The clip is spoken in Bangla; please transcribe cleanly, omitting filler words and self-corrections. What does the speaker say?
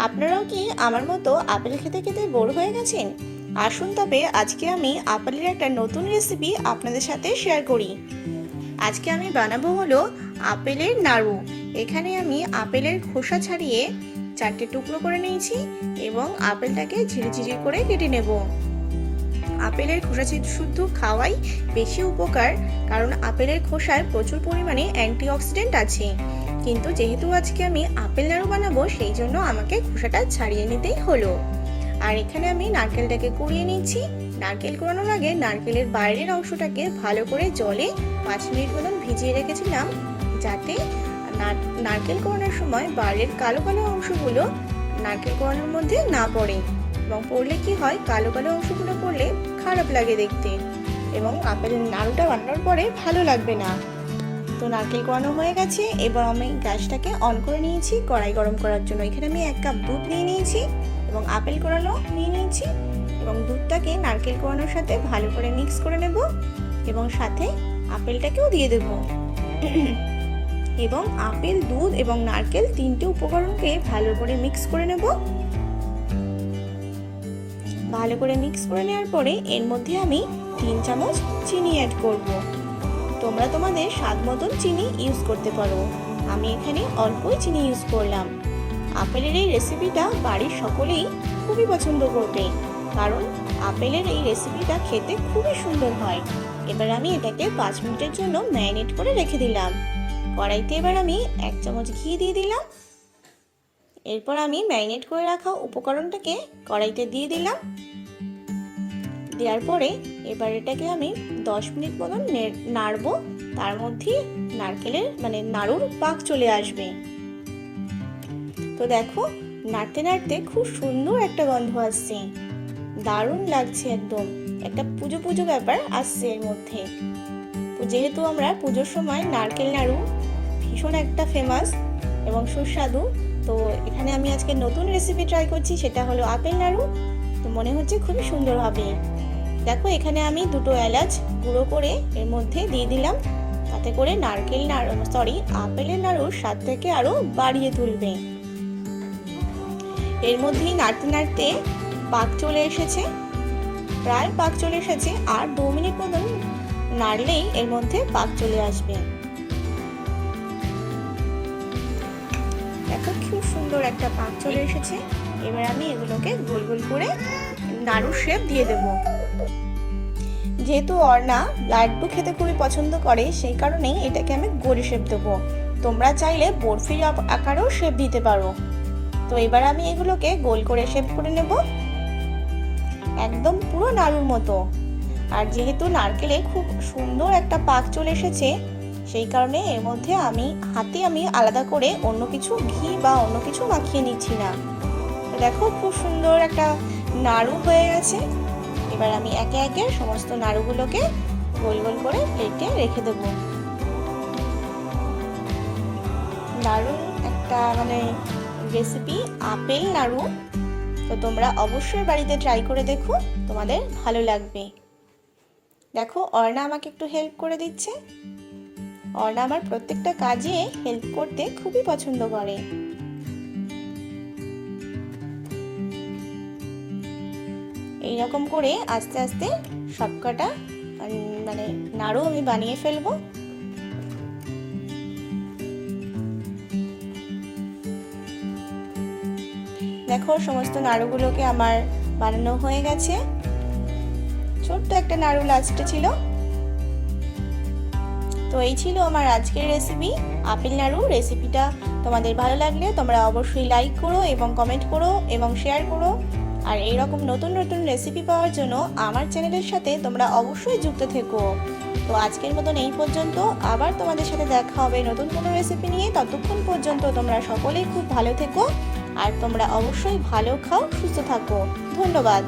আপনারাও কি আমার মতো আপেল খেতে খেতে বোর হয়ে গেছেন? আসুন তবে আজকে আমি আপেলের একটা নতুন রেসিপি আপনাদের সাথে শেয়ার করি। আজকে আমি বানাবো হলো আপেলের নাড়ু। এখানে আমি আপেলের খোসা ছাড়িয়ে 4টে টুকরো করে নিয়েছি এবং আপেলটাকে ঝিরিঝিরি করে কেটে নেব। আপেলের খোসা শুদ্ধ খাওয়াই বেশি উপকার, কারণ আপেলের খোসায় প্রচুর পরিমাণে অ্যান্টিঅক্সিডেন্ট আছে। কিন্তু যেহেতু আজকে আমি আপেল নাড়ু বানাবো, সেই জন্য আমাকে খোসাটা ছাড়িয়ে নিতেই হলো। আর এখানে আমি নারকেলটাকে কুড়িয়ে নিচ্ছি। নারকেল কোড়ানোর আগে নারকেলের বাইরের অংশটাকে ভালো করে জলে 5 মিনিট মতন ভিজিয়ে রেখেছিলাম, যাতে নারকেল কোড়ানোর সময় বাইরের কালো কালো অংশগুলো নারকেল কোড়ানোর মধ্যে না পড়ে। এবং পড়লে কি হয়, কালো কালো অংশগুলো পড়লে খারাপ লাগে দেখতে এবং আপেলের নাড়ুটা বানানোর পরে ভালো লাগবে না। তো নারকেল কোড়ানো হয়ে গেছে, এবার আমি গ্যাসটাকে অন করে নিয়েছি কড়াই গরম করার জন্য। এখানে আমি 1 কাপ দুধ নিয়ে নিয়েছি এবং আপেল কোড়ানো নিয়ে নিয়েছি এবং দুধটাকে নারকেল কোড়ানোর সাথে ভালো করে মিক্স করে নেব এবং সাথে আপেলটাকেও দিয়ে দেব। এবং আপেল, দুধ এবং নারকেল 3টে উপকরণকে ভালো করে মিক্স করে নেব। ভালো করে মিক্স করে নেওয়ার পরে এর মধ্যে আমি 3 চামচ চিনি অ্যাড করব। তোমরা তোমাদের স্বাদ মতন চিনি ইউজ করতে পারো। আমি এখানে অল্পই চিনি ইউজ করলাম। আপেলের এই রেসিপিটা বাড়ির সকলেই খুবই পছন্দ করবে, কারণ আপেলের এই রেসিপিটা খেতে খুবই সুন্দর হয়। এবার আমি এটাকে 5 মিনিটের জন্য ম্যারিনেট করে রেখে দিলাম। কড়াইতে এবার আমি 1 চামচ ঘি দিয়ে দিলাম। এরপর আমি ম্যারিনেট করে রাখা উপকরণটাকে কড়াইতে দিয়ে দিলাম। দেওয়ার পরে এবার এটাকে আমি 10 মিনিট মতন নাড়বো। তার মধ্যে নারকেলের নাড়ুর পাক চলে আসবে। তো দেখো, নাড়তে নাড়তে খুব সুন্দর একটা গন্ধ আসছে, দারুণ লাগছে, একদম একটা পুজো পুজো ব্যাপার আসছে এর মধ্যে। যেহেতু আমরা পুজোর সময় নারকেল নাড়ু ভীষণ একটা ফেমাস এবং সুস্বাদু, তো এখানে আমি আজকে নতুন রেসিপি ট্রাই করছি, সেটা হলো আপেল নাড়ু। তো মনে হচ্ছে খুবই সুন্দর হবে। দেখো, এখানে আমি 2টো এলাচ গুঁড়ো করে এর মধ্যে দিয়ে দিলাম, তাতে করে আপেলের নাড়ুর স্বাদটাকে আরো বাড়িয়ে তুলবে। এর মধ্যেই নাড়তে নাড়তে পাক চলে এসেছে, প্রায় পাক চলে এসেছে। আর 2 মিনিট মতন নাড়লেই এর মধ্যে পাক চলে আসবে। দেখো, খুব সুন্দর একটা পাক চলে এসেছে। এবার আমি এগুলোকে গোল গোল করে নাড়ুর শেপ দিয়ে দেব। যেহেতু অর্ণা লাড্ডু খেতে খুবই পছন্দ করে, সেই কারণেই এটাকে আমি গোল শেপ দেবো। তোমরা চাইলে বরফির আকারেও শেপ দিতে পারো। তো এবার আমি এগুলোকে গোল করে শেপ করে নেব, একদম পুরো নাড়ুর মতো। আর যেহেতু নারকেলে খুব সুন্দর একটা পাক চলে এসেছে, সেই কারণে এর মধ্যে হাতে আমি আলাদা করে অন্য কিছু ঘি বা অন্য কিছু মাখিয়ে নিচ্ছি না। তো দেখো, খুব সুন্দর একটা নাড়ু হয়ে গেছে। এবার আমি একে একে সমস্ত নাড়ুগুলোকে গোল গোল করে প্লেটে রেখে দেব। দারুণ একটা রেসিপি আপেল নাড়ু। তো তোমরা অবশ্যই বাড়িতে ট্রাই করে দেখো, তোমাদের ভালো লাগবে। দেখো, অর্ণা আমাকে একটু হেল্প করে দিচ্ছে। অর্ণা আমার প্রত্যেকটা কাজে হেল্প করতে খুবই পছন্দ করে। এইরকম করে আস্তে আস্তে সবকটা নাড়ু আমি বানিয়ে ফেলবো। দেখো, সমস্ত নাড়ুগুলোকে আমার বানানো হয়ে গেছে। ছোট্ট একটা নাড়ু লাস্টে ছিল। তো এই ছিল আমার আজকের রেসিপি, আপেল নাড়ু। রেসিপিটা তোমাদের ভালো লাগলে তোমরা অবশ্যই লাইক করো এবং কমেন্ট করো এবং শেয়ার করো। আর এইরকম নতুন নতুন রেসিপি পাওয়ার জন্য আমার চ্যানেলের সাথে তোমরা অবশ্যই যুক্ত থেকো। তো আজকের মতন এই পর্যন্ত। আবার তোমাদের সাথে দেখা হবে নতুন কোনো রেসিপি নিয়ে। ততক্ষণ পর্যন্ত তোমরা সকলেই খুব ভালো থেকো আর তোমরা অবশ্যই ভালো খাও, সুস্থ থাকো। ধন্যবাদ।